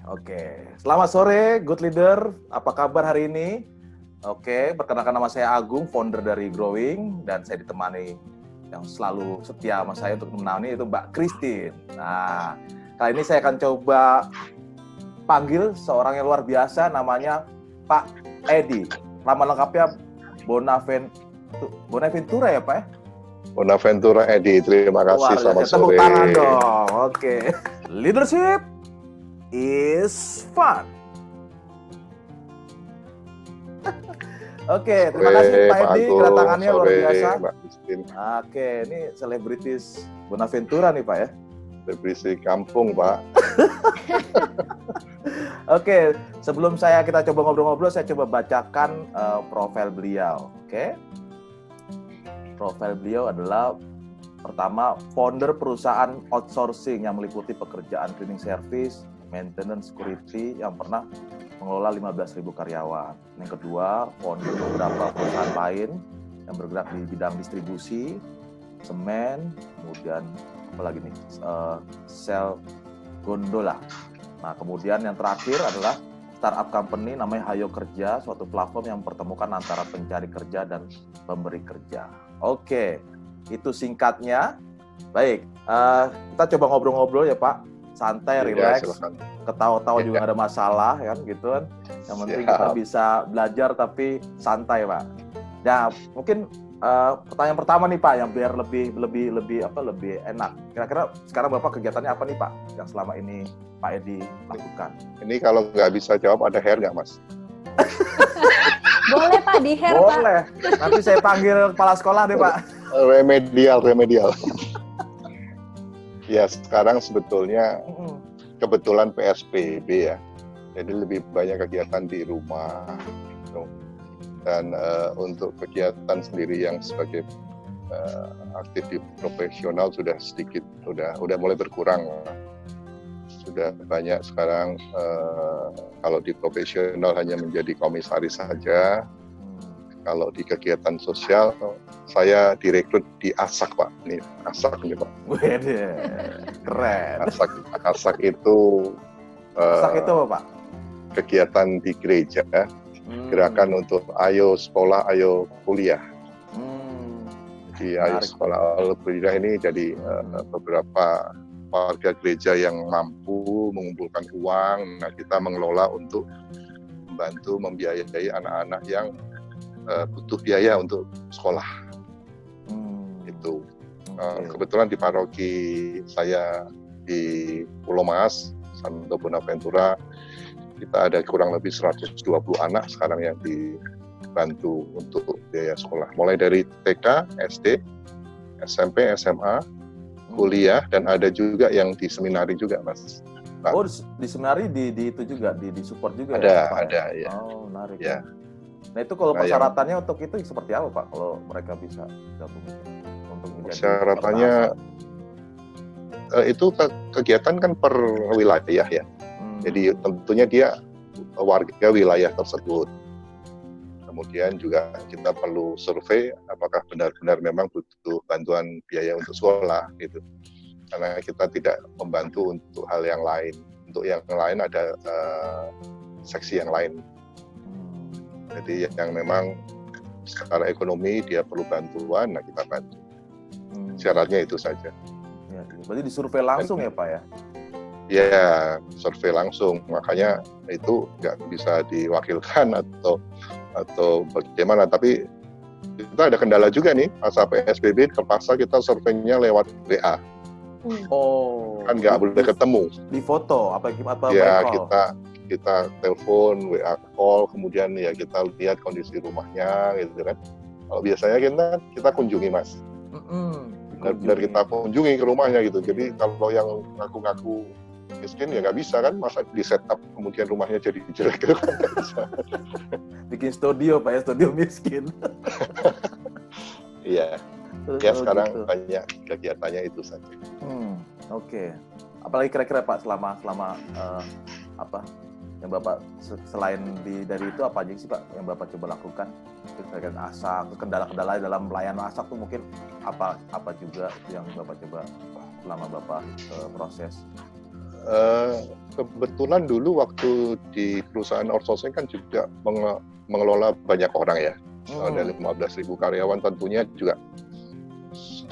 Oke, selamat sore, good leader. Apa kabar hari ini? Oke, perkenalkan nama saya Agung, founder dari Growing, dan saya ditemani yang selalu setia sama saya untuk menemani itu Mbak Christine. Nah, kali ini saya akan coba panggil seorang yang luar biasa, namanya Pak Edi. Nama lengkapnya Bonaventura ya Pak ya? Bonaventura Edi, terima kasih, selamat sore. Tepuk tangan dong, oke. Leadership is fun. Oke, terima kasih Pak Edi, kedatangannya luar biasa. Mbak Christine. Oke, ini selebritis Bonaventura nih Pak ya. Selebriti kampung, Pak. Oke, sebelum kita coba ngobrol-ngobrol, saya coba bacakan profil beliau. Oke. Profil beliau adalah pertama, founder perusahaan outsourcing yang meliputi pekerjaan cleaning service, maintenance, security yang pernah mengelola 15.000 karyawan. Yang kedua, founder beberapa perusahaan lain yang bergerak di bidang distribusi, semen, kemudian apalagi nih, sel gondola. Nah, kemudian yang terakhir adalah startup company namanya Hayo Kerja, suatu platform yang mempertemukan antara pencari kerja dan pemberi kerja. Oke, itu singkatnya. Baik, kita coba ngobrol-ngobrol ya Pak. Santai, relax, ketawa-tawa juga nggak ada masalah kan gitu kan. Yang penting kita bisa belajar tapi santai Pak. Nah, mungkin pertanyaan pertama nih Pak, yang biar lebih enak. Kira-kira sekarang Bapak kegiatannya apa nih Pak yang selama ini Pak Edi lakukan? Ini kalau nggak bisa jawab, ada hair nggak Mas? Boleh Pak, di hair Pak. Boleh, nanti saya panggil kepala sekolah deh Pak. Remedial. Ya, sekarang sebetulnya kebetulan PSBB ya. Jadi lebih banyak kegiatan di rumah. Dan untuk kegiatan sendiri yang sebagai aktif di profesional sudah sedikit, udah mulai berkurang. Sudah banyak sekarang kalau di profesional hanya menjadi komisaris saja. Kalau di kegiatan sosial, saya direkrut di ASAK Pak. Ini ASAK ini Pak. Wede, keren. ASAK itu ASAK itu apa Pak? Kegiatan di gereja, gerakan untuk ayo sekolah, ayo kuliah. Jadi ayo sekolah, ayo kuliah ini jadi beberapa warga gereja yang mampu mengumpulkan uang. Nah, kita mengelola untuk membantu membiayai anak-anak yang butuh biaya untuk sekolah. Itu kebetulan di paroki saya di Pulau Mas, Santo Bonaventura, kita ada kurang lebih 120 anak sekarang yang dibantu untuk biaya sekolah. Mulai dari TK, SD, SMP, SMA, kuliah, dan ada juga yang di seminari juga, Mas. Nah, oh, di seminari di itu juga, di support juga ada, ya? Ya. Oh, menarik. Ya. Nah, itu kalau persyaratannya untuk itu seperti apa Pak, kalau mereka bisa gabung untuk menjadi persyaratannya itu kegiatan kan per wilayah ya. Jadi tentunya dia warga wilayah tersebut. Kemudian juga kita perlu survei apakah benar-benar memang butuh bantuan biaya untuk sekolah gitu. Karena kita tidak membantu untuk hal yang lain. Untuk yang lain ada seksi yang lain. Jadi yang memang secara ekonomi dia perlu bantuan, nah kita bantu. Syaratnya itu saja. Ya, berarti disurvei langsung ya Pak ya? Ya, survei langsung. Makanya itu nggak bisa diwakilkan atau bagaimana. Tapi kita ada kendala juga nih, masa PSBB terpaksa kita surveinya lewat WA. Oh. Kan nggak boleh ketemu. Di foto apa ya kita telepon, WA call, kemudian ya kita lihat kondisi rumahnya gitu kan. Kalau biasanya kita kunjungi Mas. Benar-benar kita kunjungi ke rumahnya gitu. Jadi kalau yang ngaku-ngaku miskin ya nggak bisa kan, masa di setup kemudian rumahnya jadi jelek gitu kan. Bikin studio Pak ya, studio miskin. Iya. Ya sekarang gitu. Banyak kegiatannya itu saja. Oke. Apalagi kira-kira Pak selama apa yang Bapak selain dari itu apa aja sih Pak yang Bapak coba lakukan? Terkait ASAK, kendala-kendala dalam pelayanan ASAK tuh mungkin apa juga yang Bapak coba selama Bapak proses? Kebetulan dulu waktu di perusahaan outsourcing kan juga mengelola banyak orang ya. Ada 15.000 karyawan, tentunya juga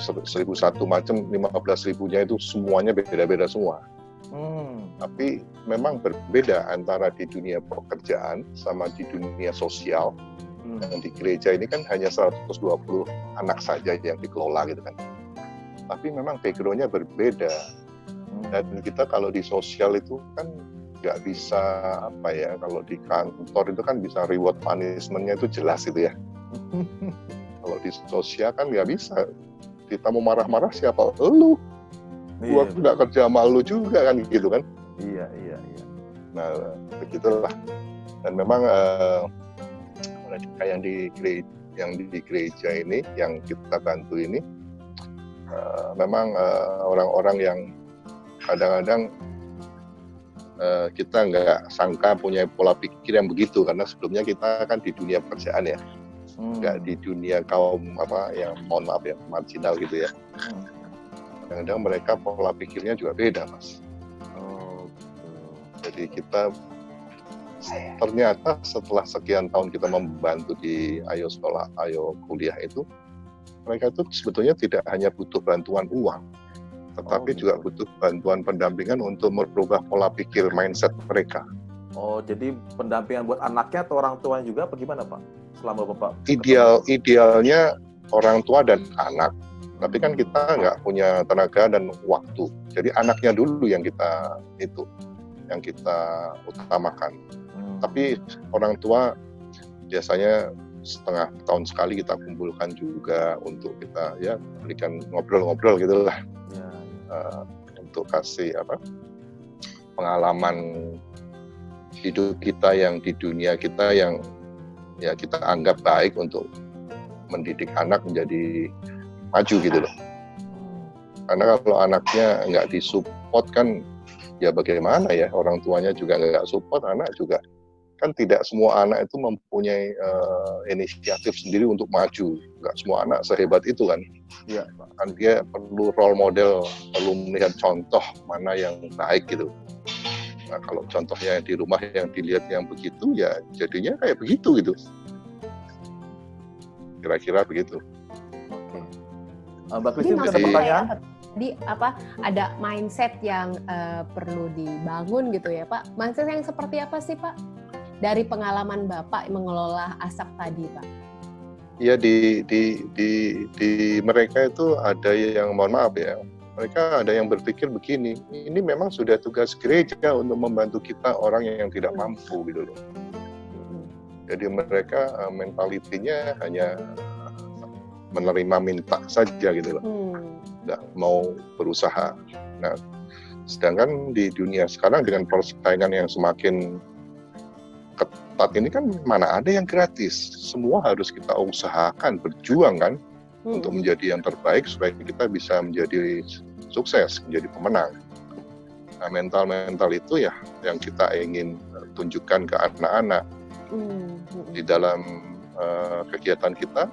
1.001 macam, 15.000-nya itu semuanya beda-beda semua. Tapi memang berbeda antara di dunia pekerjaan sama di dunia sosial. Yang di gereja ini kan hanya 120 anak saja yang dikelola gitu kan. Tapi memang background-nya berbeda. Dan kita kalau di sosial itu kan nggak bisa kalau di kantor itu kan bisa reward punishment-nya itu jelas gitu ya. Kalau di sosial kan nggak bisa. Kita mau marah-marah siapa? Lu. Gua nggak kerja sama lu juga kan gitu kan. Iya. Nah begitulah. Dan memang mereka yang di gereja ini, yang kita bantu ini, memang orang-orang yang kadang-kadang kita nggak sangka punya pola pikir yang begitu, karena sebelumnya kita kan di dunia pekerjaan ya, nggak di dunia kaum yang mohon maaf ya marginal gitu ya. Kadang-kadang mereka pola pikirnya juga beda, Mas. Jadi kita ternyata setelah sekian tahun kita membantu di Ayo Sekolah, Ayo Kuliah itu, mereka itu sebetulnya tidak hanya butuh bantuan uang, tetapi juga butuh bantuan pendampingan untuk merubah pola pikir mindset mereka. Oh, jadi pendampingan buat anaknya atau orang tuanya juga apa gimana, Pak? Selama Bapak Idealnya orang tua dan anak. Tapi kan kita nggak punya tenaga dan waktu. Jadi anaknya dulu yang kita utamakan. Tapi orang tua biasanya setengah tahun sekali kita kumpulkan juga untuk kita berikan ngobrol-ngobrol gitulah. Untuk kasih pengalaman hidup kita yang di dunia kita yang kita anggap baik untuk mendidik anak menjadi maju gitu loh. Karena kalau anaknya nggak disupport kan ya bagaimana ya, orang tuanya juga nggak support, anak juga kan tidak semua anak itu mempunyai inisiatif sendiri untuk maju. Nggak semua anak sehebat itu kan. Iya. Kan dia perlu role model, perlu melihat contoh mana yang baik gitu. Nah kalau contohnya di rumah yang dilihat yang begitu, ya jadinya kayak begitu gitu. Kira-kira begitu. Oke. Mbak Christine ada pertanyaan? Jadi ada mindset yang perlu dibangun gitu ya Pak. Mindset yang seperti apa sih Pak? Dari pengalaman Bapak mengelola asap tadi Pak. Ya di mereka itu ada yang mohon maaf ya, mereka ada yang berpikir begini, ini memang sudah tugas gereja untuk membantu kita orang yang tidak mampu gitu loh. Jadi mereka mentalitinya hanya menerima minta saja gitu loh, nggak mau berusaha. Nah, sedangkan di dunia sekarang dengan persaingan yang semakin ketat ini kan mana ada yang gratis, semua harus kita usahakan, berjuang kan untuk menjadi yang terbaik supaya kita bisa menjadi sukses, menjadi pemenang. Nah, mental itu ya yang kita ingin tunjukkan ke anak-anak di dalam kegiatan kita.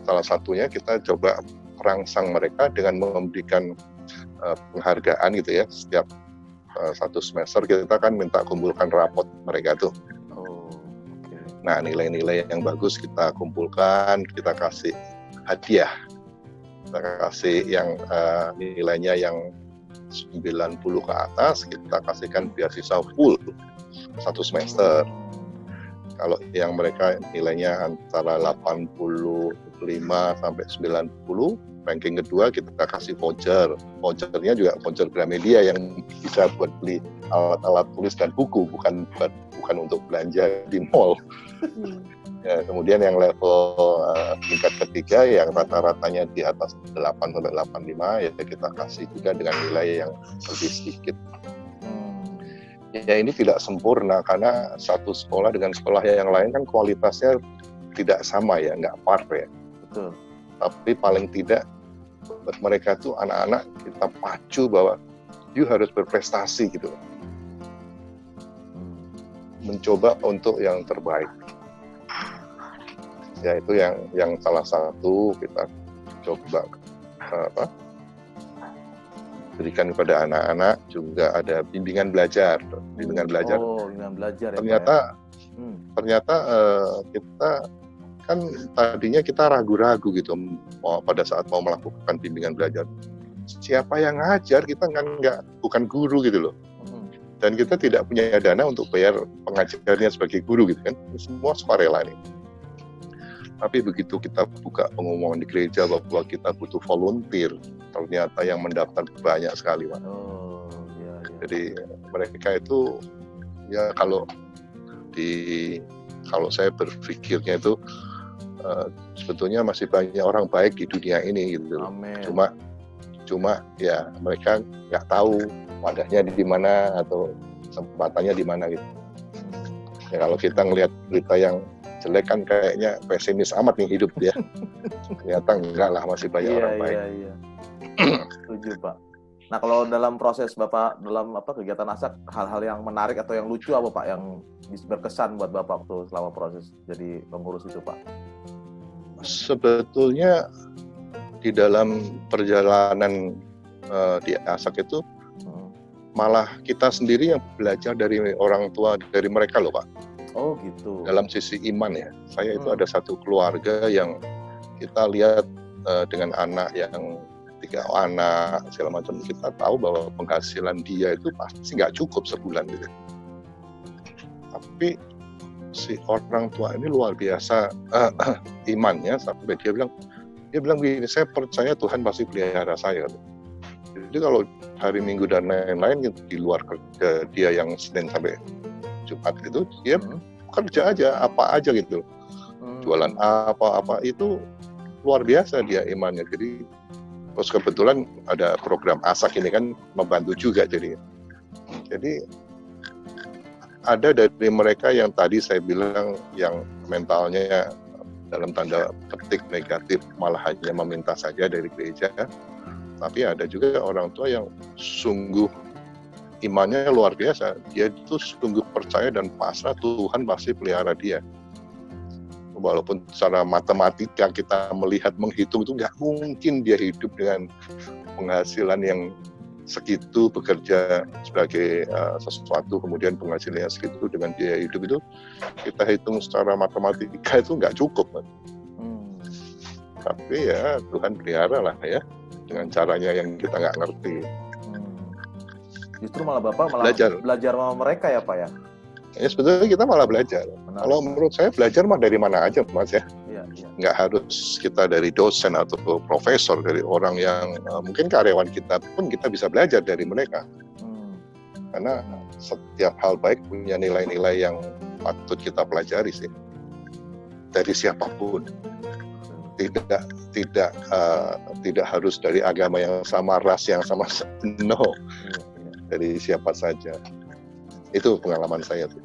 Salah satunya kita coba merangsang mereka dengan memberikan penghargaan gitu ya. Setiap satu semester kita kan minta kumpulkan rapot mereka tuh. Nah, nilai-nilai yang bagus kita kumpulkan, kita kasih hadiah. Kita kasih yang nilainya yang 90 ke atas, kita kasihkan beasiswa full 1 semester. Kalau yang mereka nilainya antara 85 sampai 90, ranking kedua kita kasih voucher. Vouchernya juga voucher Gramedia yang bisa buat beli alat-alat tulis dan buku, bukan untuk belanja di mall. Ya, kemudian yang level tingkat ketiga yang rata-ratanya di atas 8 sampai 85 ya kita kasih juga dengan nilai yang lebih sedikit. Ya ini tidak sempurna karena satu sekolah dengan sekolah yang lain kan kualitasnya tidak sama ya, nggak par ya. Betul. Tapi paling tidak buat mereka tuh anak-anak kita pacu bahwa you harus berprestasi gitu. Mencoba untuk yang terbaik. Ya itu yang salah satu kita coba diberikan kepada anak-anak, juga ada bimbingan belajar. Bimbingan belajar. Oh, bimbingan belajar ya, ternyata, Pak, ya? Ternyata kita kan tadinya kita ragu-ragu gitu pada saat mau melakukan bimbingan belajar. Siapa yang ngajar? Kita kan bukan guru gitu loh. Dan kita tidak punya dana untuk bayar pengajarnya sebagai guru gitu kan. Semua sukarela nih. Tapi begitu kita buka pengumuman di gereja bahwa kita butuh volunteer, ternyata yang mendaftar banyak sekali, Pak. Oh, iya. Jadi mereka itu ya kalau saya berpikirnya itu sebetulnya masih banyak orang baik di dunia ini gitu. Amin. Cuma ya mereka nggak tahu wadahnya di mana atau kesempatannya di mana gitu. Ya kalau kita ngelihat berita yang jelek kan kayaknya pesimis amat nih hidup dia. Ternyata enggak lah, masih banyak orang baik. Iya. Setuju, Pak. Nah, kalau dalam proses Bapak dalam kegiatan ASAK, hal-hal yang menarik atau yang lucu apa Pak yang berkesan buat Bapak waktu selama proses jadi pengurus itu, Pak? Sebetulnya di dalam perjalanan di ASAK itu malah kita sendiri yang belajar dari orang tua dari mereka loh, Pak. Oh gitu. Dalam sisi iman ya, saya itu ada satu keluarga yang kita lihat dengan anak yang 3 anak segala macam, kita tahu bahwa penghasilan dia itu pasti nggak cukup sebulan gitu. Tapi si orang tua ini luar biasa imannya sampai dia bilang begini, saya percaya Tuhan pasti pelihara saya. Jadi kalau hari Minggu dan lain-lain di luar kerja dia yang Senin sampai Jumat itu dia kerja aja apa aja gitu, jualan apa itu luar biasa dia imannya. Jadi terus kebetulan ada program ASAK ini kan membantu juga, jadi ada dari mereka yang tadi saya bilang yang mentalnya dalam tanda petik negatif, malah hanya meminta saja dari gereja. Tapi ada juga orang tua yang sungguh imannya luar biasa. Dia itu sungguh percaya dan pasrah Tuhan pasti pelihara dia. Walaupun secara matematika kita menghitung itu nggak mungkin dia hidup dengan penghasilan yang segitu, bekerja sebagai sesuatu, kemudian penghasilannya segitu dengan biaya hidup itu kita hitung secara matematika itu nggak cukup. Tapi ya Tuhan pelihara lah ya, dengan caranya yang kita nggak ngerti. Justru malah Bapak belajar sama mereka ya Pak ya? Ya sebetulnya kita malah belajar. Menarik. Kalau menurut saya belajar mah dari mana aja Mas ya. Iya. Nggak harus kita dari dosen atau profesor, dari orang yang mungkin karyawan kita pun kita bisa belajar dari mereka. Karena setiap hal baik punya nilai-nilai yang patut kita pelajari sih. Dari siapapun. Tidak harus dari agama yang sama, ras yang sama, no. Dari siapa saja. Itu pengalaman saya tuh.